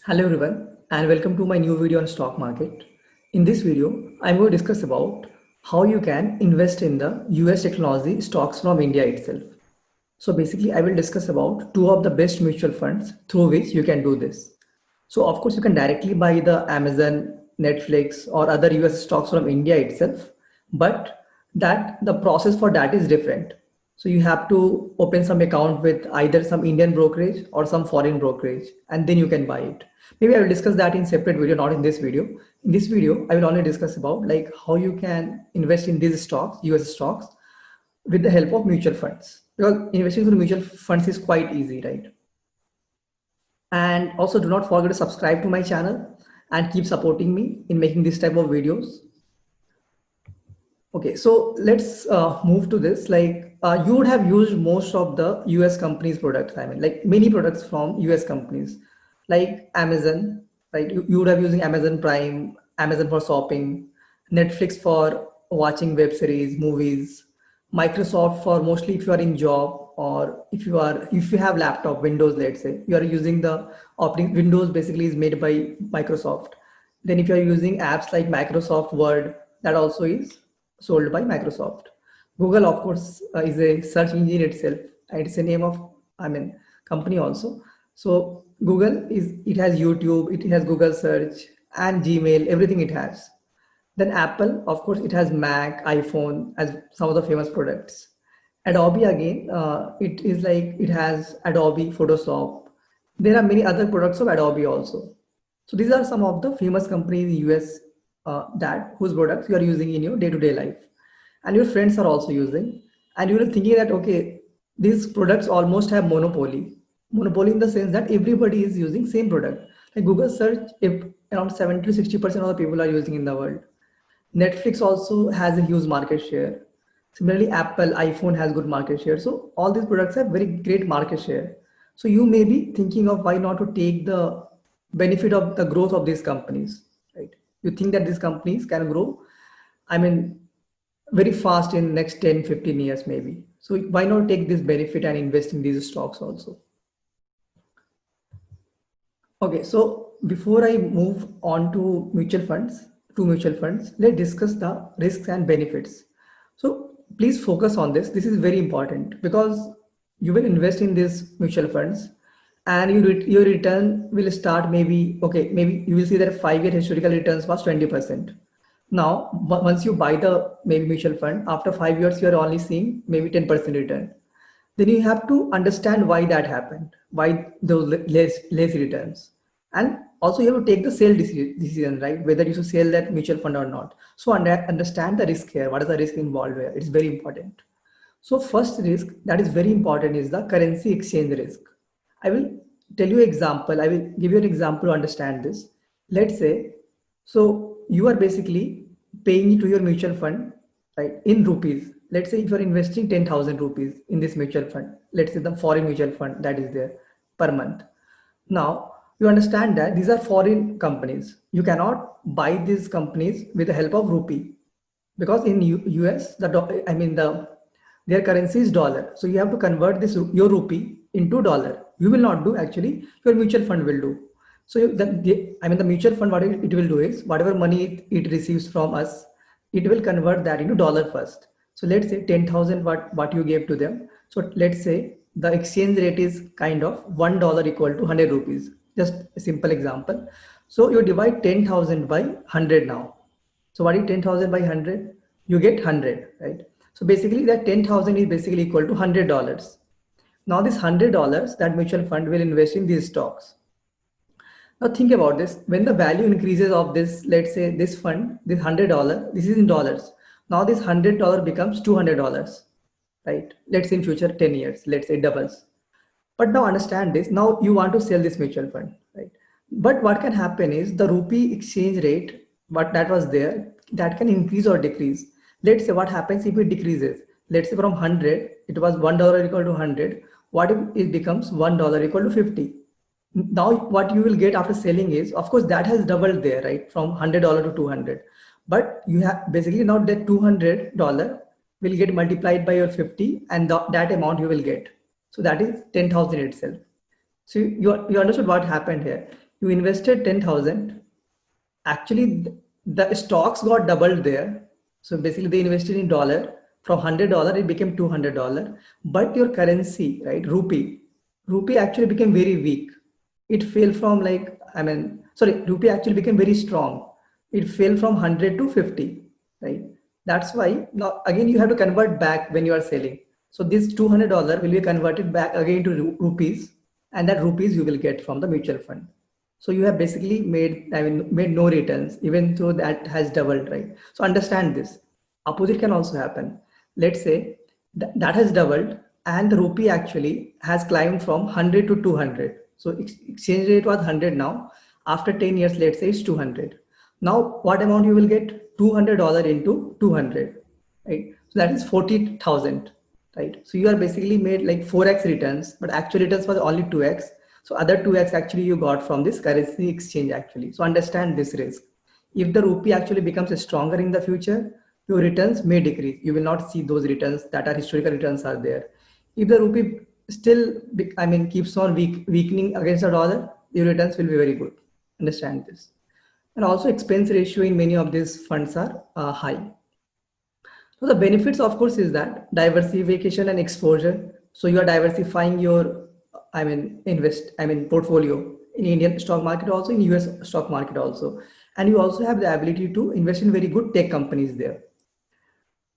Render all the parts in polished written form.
Hello everyone and welcome to my new video on stock market. In this video, I'm going to discuss about how you can invest in the US technology stocks from India itself. So basically I will discuss about two of the best mutual funds through which you can do this. So of course you can directly buy the Amazon, Netflix or other US stocks from India itself, but that the process for that is different. So you have to open some account with either some Indian brokerage or some foreign brokerage, and then you can buy it. Maybe I will discuss that in separate video, not in this video. In this video, I will only discuss about like how you can invest in these stocks, US stocks, with the help of mutual funds. Because investing through mutual funds is quite easy, right? And also do not forget to subscribe to my channel and keep supporting me in making this type of videos. Okay, so let's move to this. Like you would have used most of the US companies products. I mean, like many products from US companies, like Amazon, right? You would have using Amazon Prime, Amazon for shopping, Netflix for watching web series, movies, Microsoft for mostly if you are in job or if you have laptop, Windows, let's say you are using the operating Windows basically is made by Microsoft. Then if you are using apps like Microsoft Word, that also is sold by Microsoft. Google, of course, is a search engine itself, and it's a name of, I mean, company also. So Google it has YouTube, it has Google search and Gmail, everything it has. Then Apple, of course, it has Mac, iPhone as some of the famous products. Adobe again, it is like it has Adobe Photoshop. There are many other products of Adobe also. So these are some of the famous companies in US that whose products you are using in your day-to-day life, and your friends are also using. And you will thinking that okay, these products almost have monopoly. Monopoly in the sense that everybody is using same product. Like Google search, if around 70 to 60% of the people are using in the world. Netflix also has a huge market share. Similarly, Apple, iPhone has good market share. So all these products have very great market share. So you may be thinking of why not to take the benefit of the growth of these companies, right? You think that these companies can grow, I mean, very fast in next 10, 15 years maybe. So why not take this benefit and invest in these stocks also? Okay, so before I move on to mutual funds, let's discuss the risks and benefits. So please focus on this. This is very important because you will invest in these mutual funds and your return will start maybe, okay, maybe you will see that 5-year historical returns was 20%. Now, once you buy the maybe mutual fund, after 5 years, you're only seeing maybe 10% return. Then you have to understand why that happened, why those less returns. And also you have to take the sale decision, right? Whether you should sell that mutual fund or not. So understand the risk here. What is the risk involved here? It's very important. So first risk that is very important is the currency exchange risk. I will tell you example. I will give you an example to understand this. Let's say, so you are basically paying to your mutual fund, right, in rupees. Let's say if you are investing 10,000 rupees in this mutual fund, let's say the foreign mutual fund that is there per month. Now you understand that these are foreign companies. You cannot buy these companies with the help of rupee because in US I mean their currency is dollar. So you have to convert this your rupee into dollar. You will not do, actually your mutual fund will do. So I mean the mutual fund, what it will do is whatever money it receives from us, it will convert that into dollar first. So let's say 10,000 what you gave to them. So let's say the exchange rate is kind of $1 equal to 100 rupees. Just a simple example. So you divide 10,000 by 100 now. So what is 10,000 by 100? You get 100, right? So basically that 10,000 is basically equal to $100. Now this $100 that mutual fund will invest in these stocks. Now think about this. When the value increases of this, let's say this fund, this $100, this is in dollars. Now this $100 becomes $200, right? Let's say in future 10 years, let's say it doubles. But now understand this. Now you want to sell this mutual fund, right? But what can happen is the rupee exchange rate, what that was there, that can increase or decrease. Let's say what happens if it decreases. Let's say from 100, it was $1 equal to 100. What if it becomes $1 equal to 50? Now what you will get after selling is, of course, that has doubled there, right? From $100 to 200. But you have basically now that $200 will get multiplied by your 50 and that amount you will get. So that is 10,000 itself. So you understood what happened here. You invested 10,000. Actually, the stocks got doubled there. So basically they invested in dollar. From $100, it became $200. But your currency, right, rupee actually became very weak. It fell from like, rupee actually became very strong. It fell from 100 to 50, right? That's why now again you have to convert back when you are selling. So this $200 will be converted back again to rupees, and that rupees you will get from the mutual fund. So you have basically made no returns, even though that has doubled, right? So understand this. Opposite can also happen. Let's say that has doubled and the rupee actually has climbed from 100 to 200. So exchange rate was 100 now. After 10 years, let's say it's 200. Now what amount you will get? $200 into 200, right? So that is 40,000, right? So you are basically made like 4x returns, but actual returns was only 2x. So other 2x actually you got from this currency exchange actually. So understand this risk. If the rupee actually becomes stronger in the future, your returns may decrease. You will not see those returns that are historical returns are there. If the rupee still, keeps on weakening against the dollar, your returns will be very good. Understand this. And also expense ratio in many of these funds are high. So the benefits, of course, is that diversification and exposure. So you are diversifying your, portfolio in Indian stock market also, in US stock market also, and you also have the ability to invest in very good tech companies there.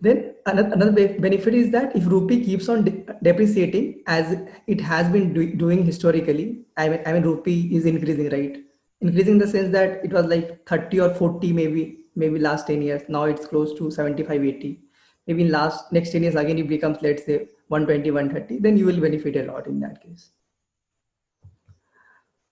Then another benefit is that if rupee keeps on depreciating as it has been doing historically, rupee is increasing, right? Increasing in the sense that it was like 30 or 40 maybe last 10 years. Now it's close to 75, 80. Maybe in next 10 years again it becomes, let's say, 120, 130. Then you will benefit a lot in that case.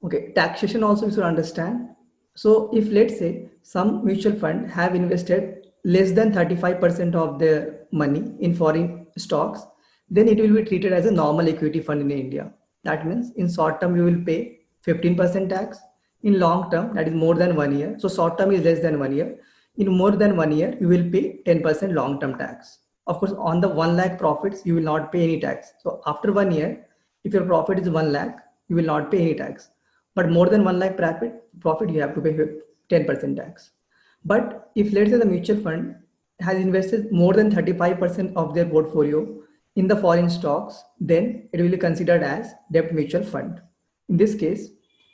Okay, taxation also you should understand. So if let's say some mutual fund have invested less than 35% of their money in foreign stocks, then it will be treated as a normal equity fund in India. That means in short term you will pay 15% tax. In long term, that is more than 1 year. So short term is less than 1 year. In more than 1 year, you will pay 10% long term tax. Of course, on the 1 lakh profits, you will not pay any tax. So after 1 year, if your profit is 1 lakh, you will not pay any tax. But more than 1 lakh profit, you have to pay 10% tax. But if let's say the mutual fund has invested more than 35% of their portfolio in the foreign stocks, then it will be considered as debt mutual fund. In this case,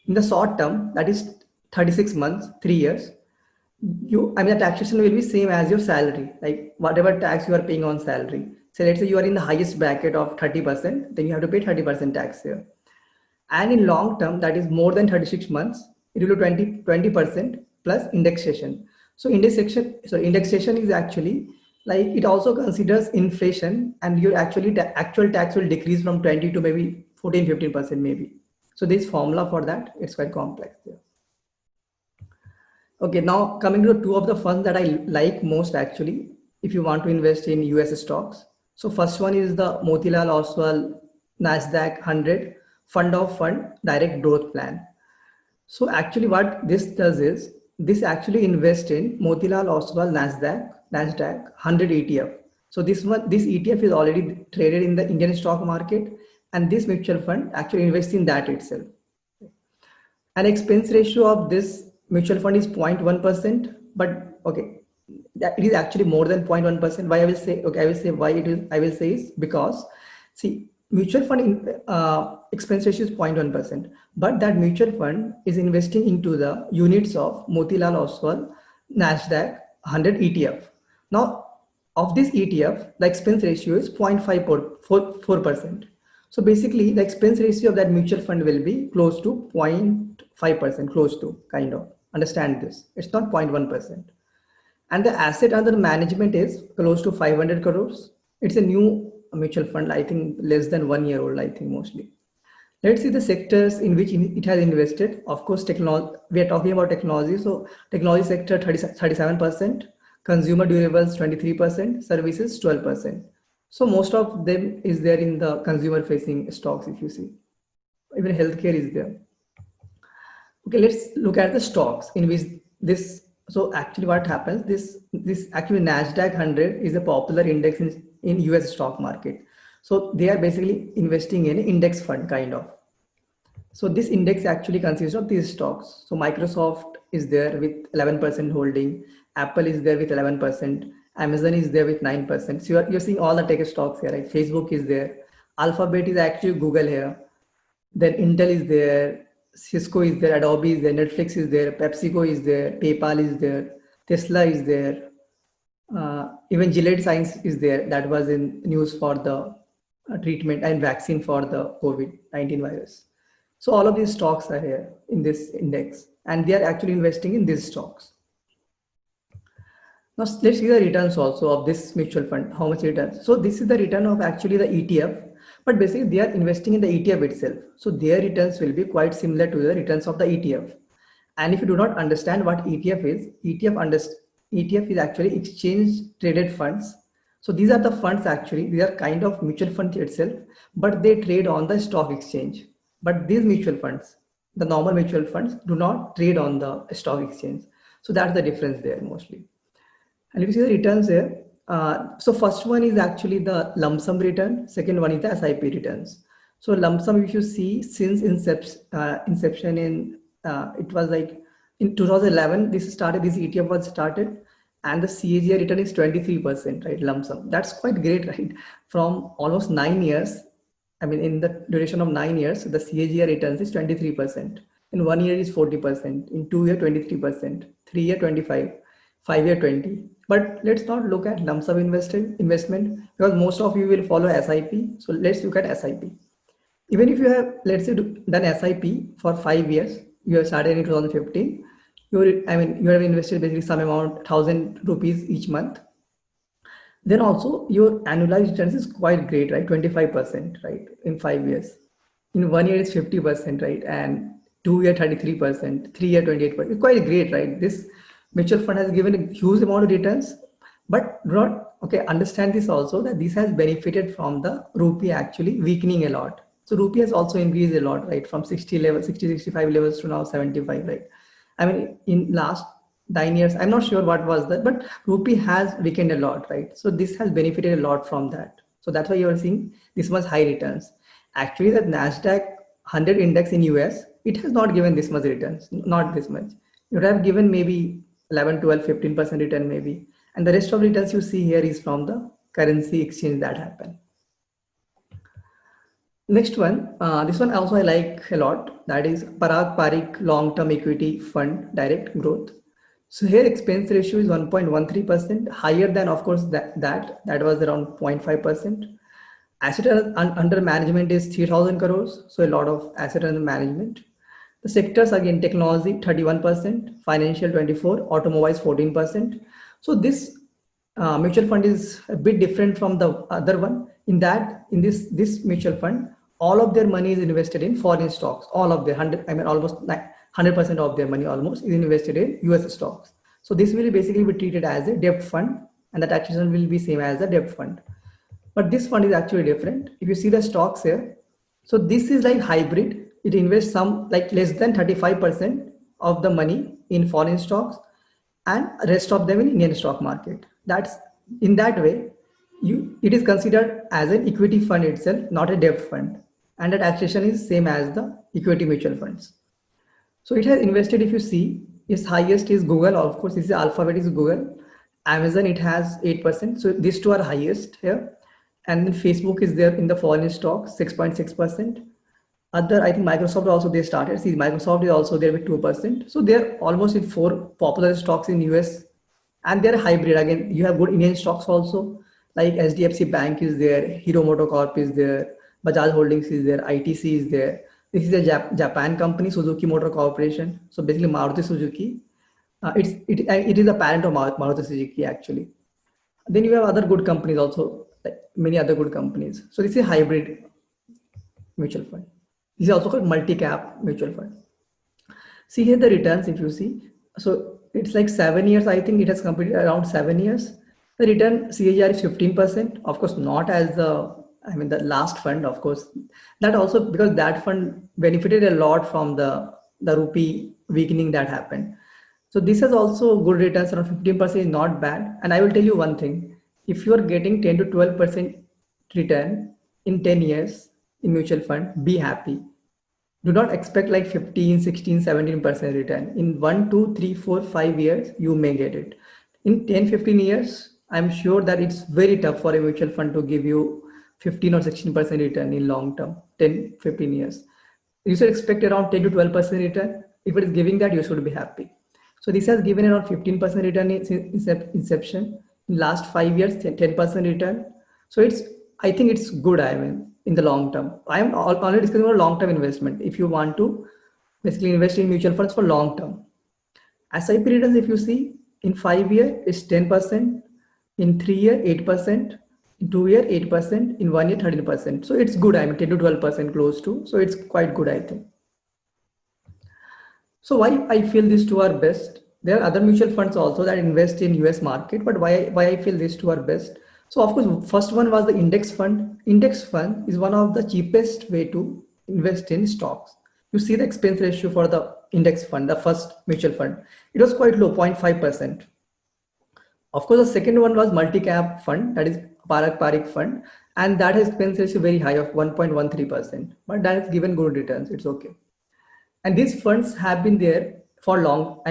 in the short term, that is 36 months, 3 years, the taxation will be same as your salary, like whatever tax you are paying on salary. So let's say you are in the highest bracket of 30%, then you have to pay 30% tax here. And in long term, that is more than 36 months, it will be 20% plus indexation. So indexation is actually like it also considers inflation, and your actual tax will decrease from 20 to maybe 14, 15% maybe. So this formula for that, it's quite complex there. Okay, now coming to two of the funds that I like most actually, if you want to invest in US stocks. So first one is the Motilal Oswal Nasdaq 100 Fund of Fund Direct Growth Plan. So actually what this does is, this actually invests in Motilal Oswal Nasdaq 100 ETF. So this ETF is already traded in the Indian stock market, and this mutual fund actually invests in that itself. An expense ratio of this mutual fund is 0.1%, but okay, it is actually more than 0.1%. Why I will say, okay, I will say why it is, I will say is because, see, mutual fund expense ratio is 0.1%, but that mutual fund is investing into the units of Motilal Oswal Nasdaq 100 ETF. Now, of this ETF, the expense ratio is 0.54%. So basically, the expense ratio of that mutual fund will be close to 0.5%, close to, kind of. Understand this. It's not 0.1%. And the asset under management is close to 500 crores. It's a new mutual fund, I think less than 1 year old, I think mostly. Let's see the sectors in which it has invested. Of course, technology, we are talking about technology. So technology sector 37%, consumer durables 23%, services 12%. So most of them is there in the consumer facing stocks, if you see. Even healthcare is there. Okay, let's look at the stocks in which this, so actually what happens, this actually Nasdaq 100 is a popular index in US stock market. So they are basically investing in an index fund kind of. So this index actually consists of these stocks. So Microsoft is there with 11% holding, Apple is there with 11%, Amazon is there with 9%. So you're seeing all the tech stocks here, right? Facebook is there, Alphabet is actually Google here, then Intel is there, Cisco is there, Adobe is there, Netflix is there, PepsiCo is there, PayPal is there, Tesla is there, even Gilead Science is there. That was in news for the treatment and vaccine for the COVID-19 virus. So all of these stocks are here in this index, and they are actually investing in these stocks. Now let's see the returns also of this mutual fund, how much returns. So this is the return of actually the ETF, but basically they are investing in the ETF itself. So their returns will be quite similar to the returns of the ETF. And if you do not understand what ETF is, ETF is actually exchange traded funds. So these are the funds actually, they are kind of mutual funds itself, but they trade on the stock exchange. But these mutual funds, the normal mutual funds do not trade on the stock exchange. So that's the difference there mostly. And if you see the returns here, so first one is actually the lump sum return. Second one is the SIP returns. So lump sum, if you see since inception in, it was like in 2011, this ETF was started, and the CAGR return is 23%, right? Lump sum. That's quite great, right? From almost 9 years, I mean, in the duration of 9 years, the CAGR returns is 23%. In 1 year is 40%. In 2 year, 23%. 3 year, 25. 5 year, 20. But let's not look at lump sum investment, because most of you will follow SIP. So let's look at SIP. Even if you have, let's say, done SIP for 5 years, you have started in 2015. You have invested basically some amount, 1,000 rupees each month. Then also your annualized returns is quite great, right? 25%, right? In 5 years. In 1 year it's 50%, right? And 2 year 33%, 3 year 28%. It's quite great, right? This mutual fund has given a huge amount of returns, but do not, okay, understand this also, that this has benefited from the rupee actually weakening a lot. So rupee has also increased a lot, right? From 65 levels to now 75, right? I mean, in last 9 years, I'm not sure what was that, but rupee has weakened a lot, right? So this has benefited a lot from that. So that's why you are seeing this much high returns. Actually, the Nasdaq 100 index in US, it has not given this much returns, not this much. It would have given maybe 11, 12, 15% return maybe. And the rest of returns you see here is from the currency exchange that happened. Next one, this one also I like a lot. That is Parag Parikh Long-Term Equity Fund Direct Growth. So here expense ratio is 1.13%, higher than, of course, that was around 0.5%. Asset under management is 3,000 crores. So a lot of asset under management. The sectors again, technology 31%, financial 24%, automobiles 14%. So this mutual fund is a bit different from the other one in that in this mutual fund, all of their money is invested in foreign stocks. All of their almost 100% of their money almost is invested in US stocks. So this will basically be treated as a debt fund, and the taxation will be same as a debt fund. But this fund is actually different. If you see the stocks here, so this is like hybrid. It invests some like less than 35% of the money in foreign stocks and rest of them in Indian stock market. That's in that way, it is considered as an equity fund itself, not a debt fund. And the taxation is same as the equity mutual funds. So it has invested, if you see, its highest is Google. Of course, this is Alphabet is Google. Amazon, it has 8%. So these two are highest here. And then Facebook is there in the foreign stocks, 6.6%. Other, I think Microsoft also they started. See, Microsoft is also there with 2%. So they're almost in 4 popular stocks in US, and they're hybrid. Again, you have good Indian stocks also, like HDFC Bank is there, Hero MotoCorp is there, Bajaj Holdings is there, ITC is there. This is a Japan company, Suzuki Motor Corporation. So basically Maruti Suzuki. It is a parent of Maruti Suzuki actually. Then you have other good companies also, like many other good companies. So this is a hybrid mutual fund. This is also called multi-cap mutual fund. See here the returns, if you see. So it's like 7 years, I think it has completed around 7 years. The return CAGR is 15%. Of course, not as the last fund, of course. That also because that fund benefited a lot from the rupee weakening that happened. So this has also good returns, around 15% is not bad. And I will tell you one thing, if you are getting 10 to 12% return in 10 years in mutual fund, be happy. Do not expect like 15, 16, 17% return. In 1, 2, 3, 4, 5 years, you may get it. In 10, 15 years, I'm sure that it's very tough for a mutual fund to give you 15 or 16% return in long term, 10, 15 years. You should expect around 10 to 12% return. If it is giving that, you should be happy. So this has given around 15% return in inception. In last 5 years, 10% return. So I think it's good. I mean, in the long term, I am only discussing about long-term investment. If you want to basically invest in mutual funds for long term, SIP returns, if you see, in 5 year is 10%, in 3 year 8%, in 2 year 8%, in 1 year 13%. So it's good. I mean, 10 to 12% close to. So it's quite good, I think. So why I feel these two are best? There are other mutual funds also that invest in US market, but why I feel these two are best? So of course, first one was the index fund. Index fund is one of the cheapest way to invest in stocks. You see the expense ratio for the index fund, the first mutual fund. It was quite low, 0.5%. Of course, the second one was multi-cap fund, that is Parak Parik fund, and that has expense ratio very high of 1.13%. But that has given good returns. It's okay. And these funds have been there for long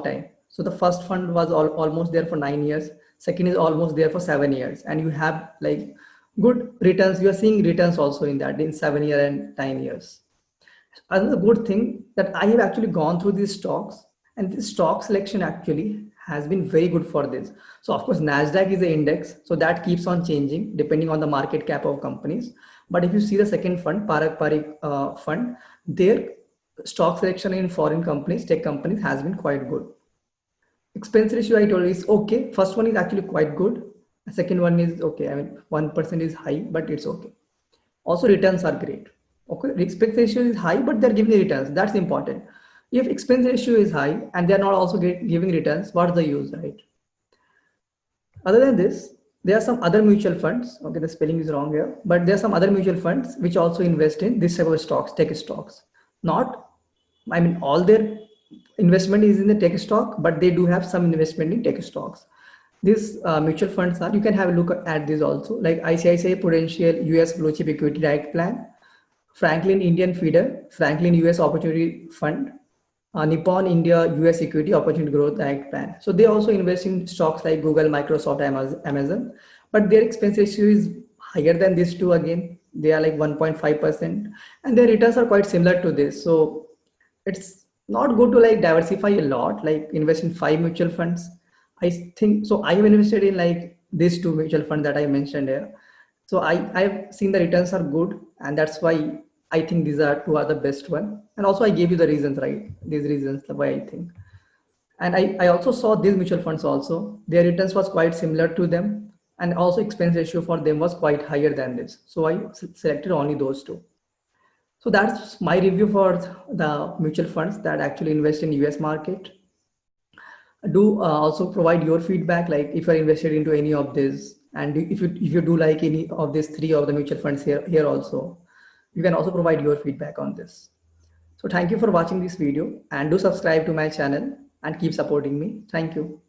time. So the first fund was almost there for 9 years. Second is almost there for 7 years, and you have like good returns. You are seeing returns also in that in 7 year and 9 years. Another good thing that I have actually gone through these stocks, and this stock selection actually has been very good for this. So of course, Nasdaq is an index, so that keeps on changing depending on the market cap of companies. But if you see the second fund, Parak Parik fund, their stock selection in foreign companies, tech companies, has been quite good. Expense ratio I told you is okay. First one is actually quite good. The second one is okay. I mean, 1% is high, but it's okay. Also, returns are great. Okay, expense ratio is high, but they're giving returns. That's important. If expense ratio is high and they're not also giving returns, what's the use, right? Other than this, there are some other mutual funds. Okay, the spelling is wrong here, but there are some other mutual funds which also invest in this type of stocks, tech stocks. Not, I mean, all their investment is in the tech stock, but they do have some investment in tech stocks. These mutual funds are, you can have a look at this also, like ICICI Prudential US Blue Chip Equity Direct Plan, Franklin Indian Feeder, Franklin US Opportunity Fund, Nippon India US Equity Opportunity Growth Direct Plan. So they also invest in stocks like Google, Microsoft, Amazon, but their expense ratio is higher than these two again. They are like 1.5%, and their returns are quite similar to this. So it's not good to like diversify a lot, like invest in 5 mutual funds. I think so. I have invested in like these 2 mutual funds that I mentioned here. So I've seen the returns are good, and that's why I think these are two are the best one. And also I gave you the reasons, right? These reasons why I think. And I also saw these mutual funds also. Their returns was quite similar to them, and also expense ratio for them was quite higher than this. So I selected only those two. So that's my review for the mutual funds that actually invest in US market. Do also provide your feedback, like if you're invested into any of this, and if you do like any of these 3 of the mutual funds here also, you can also provide your feedback on this. So thank you for watching this video, and do subscribe to my channel and keep supporting me. Thank you.